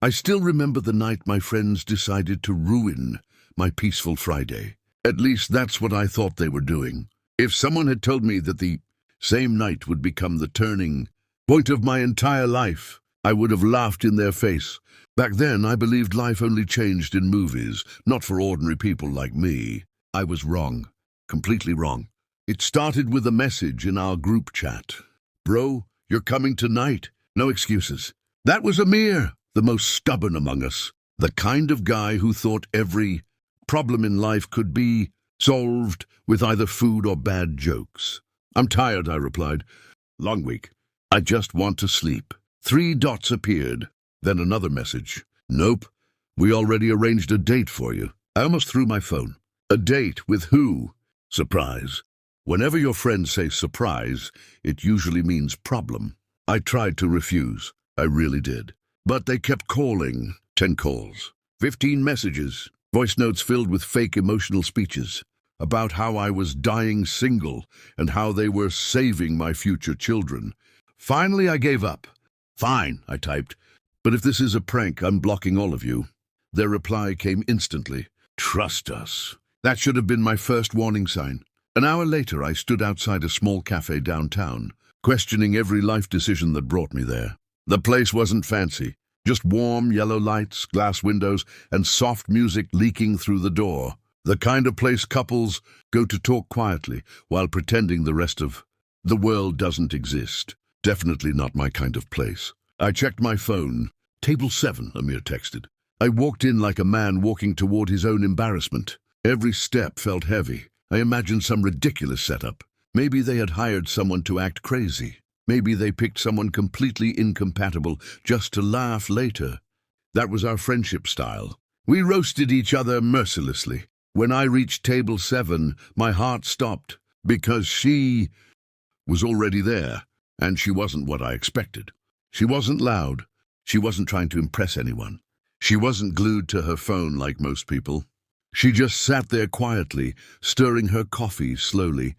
I still remember the night my friends decided to ruin my peaceful Friday. At least that's what I thought they were doing. If someone had told me that the same night would become the turning point of my entire life, I would have laughed in their face. Back then, I believed life only changed in movies, not for ordinary people like me. I was wrong. Completely wrong. It started with a message in our group chat. "Bro, you're coming tonight. No excuses." That was Amir, the most stubborn among us. The kind of guy who thought every problem in life could be solved with either food or bad jokes. "I'm tired," I replied. "Long week. I just want to sleep." 3 dots appeared. Then another message. "Nope. We already arranged a date for you." I almost threw my phone. A date with who? Surprise. Whenever your friends say surprise, it usually means problem. I tried to refuse. I really did. But they kept calling. 10 calls. 15 messages. Voice notes filled with fake emotional speeches about how I was dying single and how they were saving my future children. Finally, I gave up. "Fine," I typed. "But if this is a prank, I'm blocking all of you." Their reply came instantly. "Trust us." That should have been my first warning sign. An hour later, I stood outside a small cafe downtown, questioning every life decision that brought me there. The place wasn't fancy. Just warm yellow lights, glass windows, and soft music leaking through the door. The kind of place couples go to talk quietly while pretending the rest of the world doesn't exist. Definitely not my kind of place. I checked my phone. "Table 7, Amir texted. I walked in like a man walking toward his own embarrassment. Every step felt heavy. I imagined some ridiculous setup. Maybe they had hired someone to act crazy. Maybe they picked someone completely incompatible just to laugh later. That was our friendship style. We roasted each other mercilessly. When I reached table 7, my heart stopped because she was already there, and she wasn't what I expected. She wasn't loud. She wasn't trying to impress anyone. She wasn't glued to her phone like most people. She just sat there quietly, stirring her coffee slowly,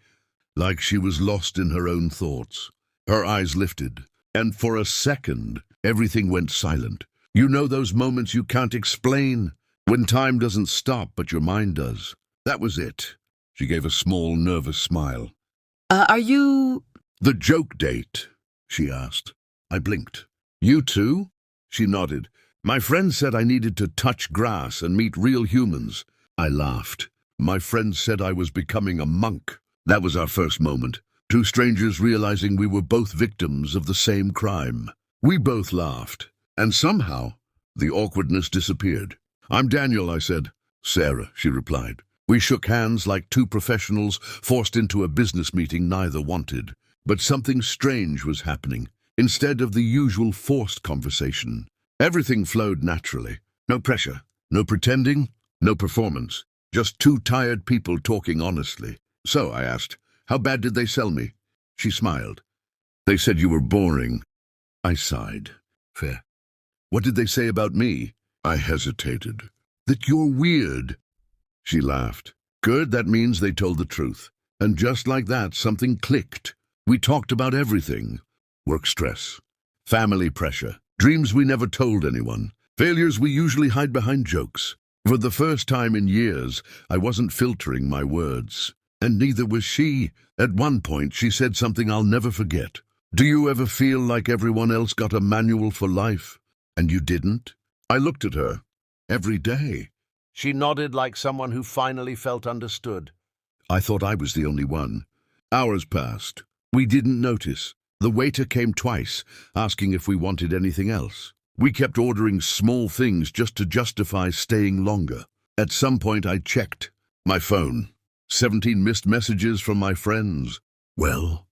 like she was lost in her own thoughts. Her eyes lifted, and for a second, everything went silent. You know those moments you can't explain, when time doesn't stop but your mind does. That was it. She gave a small, nervous smile. Are you... "The joke date?" she asked. I blinked. "You too?" She nodded. "My friend said I needed to touch grass and meet real humans." I laughed. My friend said I was becoming a monk. That was our first moment. 2 strangers realizing we were both victims of the same crime. We both laughed, and somehow the awkwardness disappeared. "I'm Daniel," I said. "Sarah," she replied. We shook hands like 2 professionals forced into a business meeting neither wanted. But something strange was happening. Instead of the usual forced conversation, everything flowed naturally. No pressure, no pretending, no performance. Just 2 tired people talking honestly. "So," I asked, "how bad did they sell me?" She smiled. "They said you were boring." I sighed. "Fair." "What did they say about me?" I hesitated. "That you're weird." She laughed. "Good, that means they told the truth." And just like that, something clicked. We talked about everything. Work stress, family pressure, dreams we never told anyone, failures we usually hide behind jokes. For the first time in years, I wasn't filtering my words. And neither was she. At one point, she said something I'll never forget. "Do you ever feel like everyone else got a manual for life, and you didn't?" I looked at her. "Every day." She nodded like someone who finally felt understood. I thought I was the only one. Hours passed. We didn't notice. The waiter came twice, asking if we wanted anything else. We kept ordering small things just to justify staying longer. At some point, I checked my phone. 17 missed messages from my friends. "Well,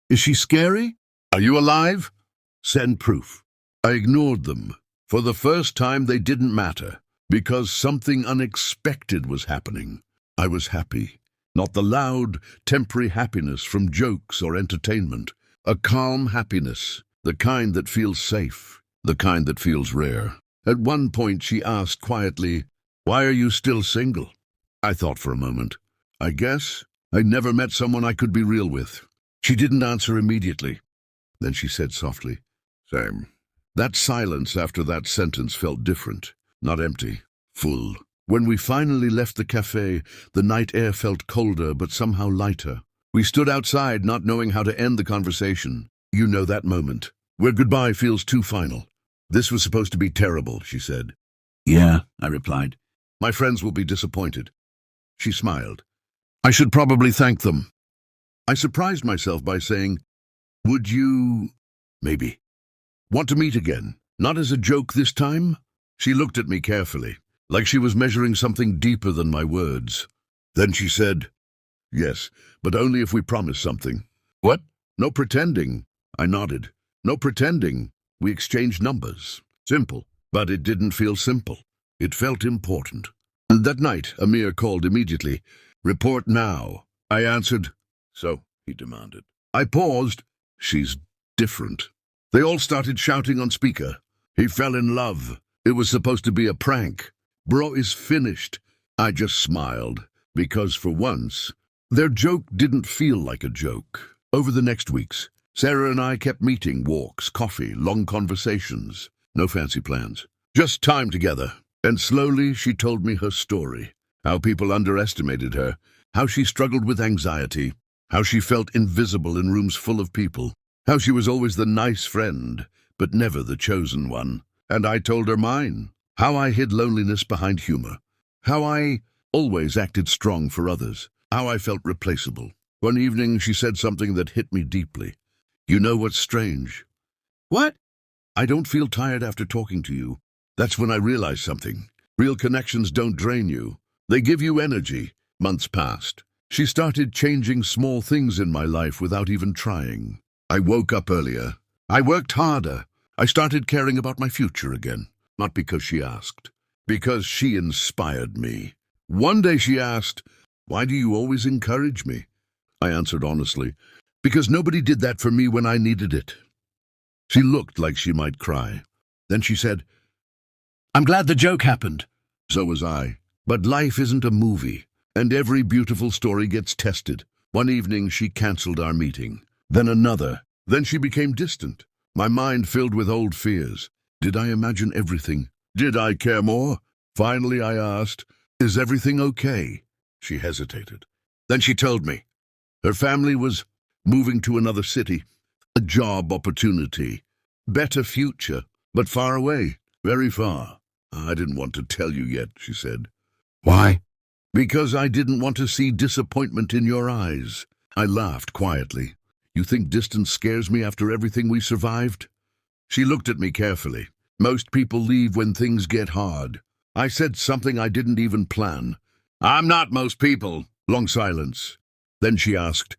is she scary? Are you alive? Send proof." I ignored them. For the first time, they didn't matter, because something unexpected was happening. I was happy. Not the loud, temporary happiness from jokes or entertainment. A calm happiness, the kind that feels safe, the kind that feels rare. At one point, she asked quietly, "Why are you still single?" I thought for a moment. I guess I never met someone I could be real with. She didn't answer immediately. Then she said softly, "Same." That silence after that sentence felt different, not empty, full. When we finally left the cafe, the night air felt colder but somehow lighter. We stood outside, not knowing how to end the conversation. You know that moment, where goodbye feels too final. This was supposed to be terrible, she said. Yeah, I replied. My friends will be disappointed. She smiled. I should probably thank them. I surprised myself by saying, would you, maybe, want to meet again? Not as a joke this time? She looked at me carefully, like she was measuring something deeper than my words. Then she said, yes, but only if we promise something. What? No pretending. I nodded. No pretending. We exchanged numbers. Simple. But it didn't feel simple. It felt important. That night, Amir called immediately. Report now. I answered. So, he demanded. I paused. She's different. They all started shouting on speaker. He fell in love. It was supposed to be a prank. Bro is finished. I just smiled, because for once, their joke didn't feel like a joke. Over the next weeks, Sarah and I kept meeting, walks, coffee, long conversations. No fancy plans. Just time together. And slowly she told me her story. How people underestimated her. How she struggled with anxiety. How she felt invisible in rooms full of people. How she was always the nice friend, but never the chosen one. And I told her mine. How I hid loneliness behind humor. How I always acted strong for others. How I felt replaceable. One evening she said something that hit me deeply. You know what's strange? What? I don't feel tired after talking to you. That's when I realized something. Real connections don't drain you. They give you energy. Months passed. She started changing small things in my life without even trying. I woke up earlier. I worked harder. I started caring about my future again. Not because she asked. Because she inspired me. One day she asked, why do you always encourage me? I answered honestly, because nobody did that for me when I needed it. She looked like she might cry. Then she said, I'm glad the joke happened. So was I. But life isn't a movie, and every beautiful story gets tested. One evening she canceled our meeting. Then another. Then she became distant. My mind filled with old fears. Did I imagine everything? Did I care more? Finally I asked, is everything okay? She hesitated. Then she told me. Her family was moving to another city. A job opportunity. Better future, but far away. Very far. I didn't want to tell you yet, she said. Why? Because I didn't want to see disappointment in your eyes. I laughed quietly. You think distance scares me after everything we survived? She looked at me carefully. Most people leave when things get hard. I said something I didn't even plan. I'm not most people. Long silence. Then she asked,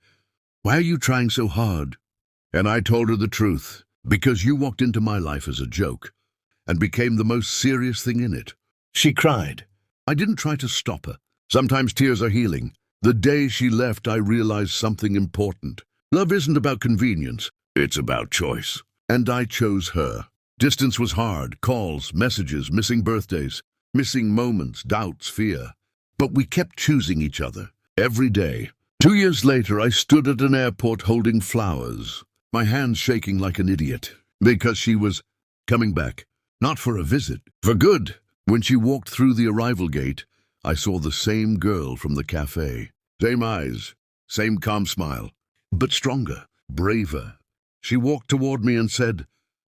why are you trying so hard? And I told her the truth. Because you walked into my life as a joke and became the most serious thing in it. She cried. I didn't try to stop her. Sometimes tears are healing. The day she left, I realized something important. Love isn't about convenience. It's about choice. And I chose her. Distance was hard. Calls, messages, missing birthdays, missing moments, doubts, fear. But we kept choosing each other. Every day. 2 years later, I stood at an airport holding flowers. My hands shaking like an idiot. Because she was coming back. Not for a visit. For good. When she walked through the arrival gate, I saw the same girl from the cafe. Same eyes. Same calm smile. But stronger. Braver. She walked toward me and said,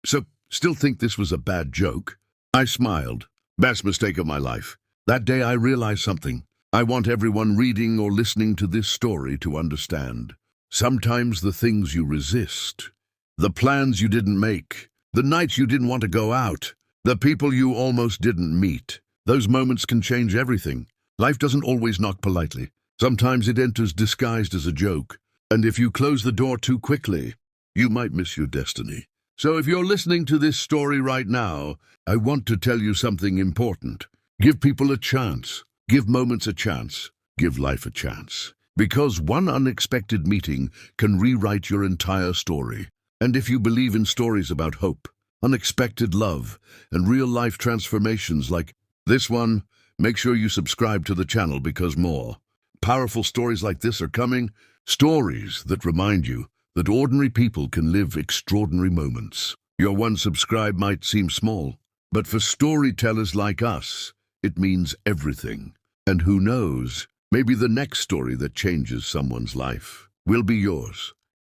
so, still think this was a bad joke? I smiled. Best mistake of my life. That day I realized something. I want everyone reading or listening to this story to understand. Sometimes the things you resist, the plans you didn't make, the nights you didn't want to go out, the people you almost didn't meet, those moments can change everything. Life doesn't always knock politely. Sometimes it enters disguised as a joke. And if you close the door too quickly, you might miss your destiny. So if you're listening to this story right now, I want to tell you something important. Give people a chance. Give moments a chance. Give life a chance. Because one unexpected meeting can rewrite your entire story. And if you believe in stories about hope, unexpected love, and real-life transformations like this one, make sure you subscribe to the channel because more powerful stories like this are coming. Stories that remind you that ordinary people can live extraordinary moments. Your one subscribe might seem small, but for storytellers like us, it means everything. And who knows, maybe the next story that changes someone's life will be yours.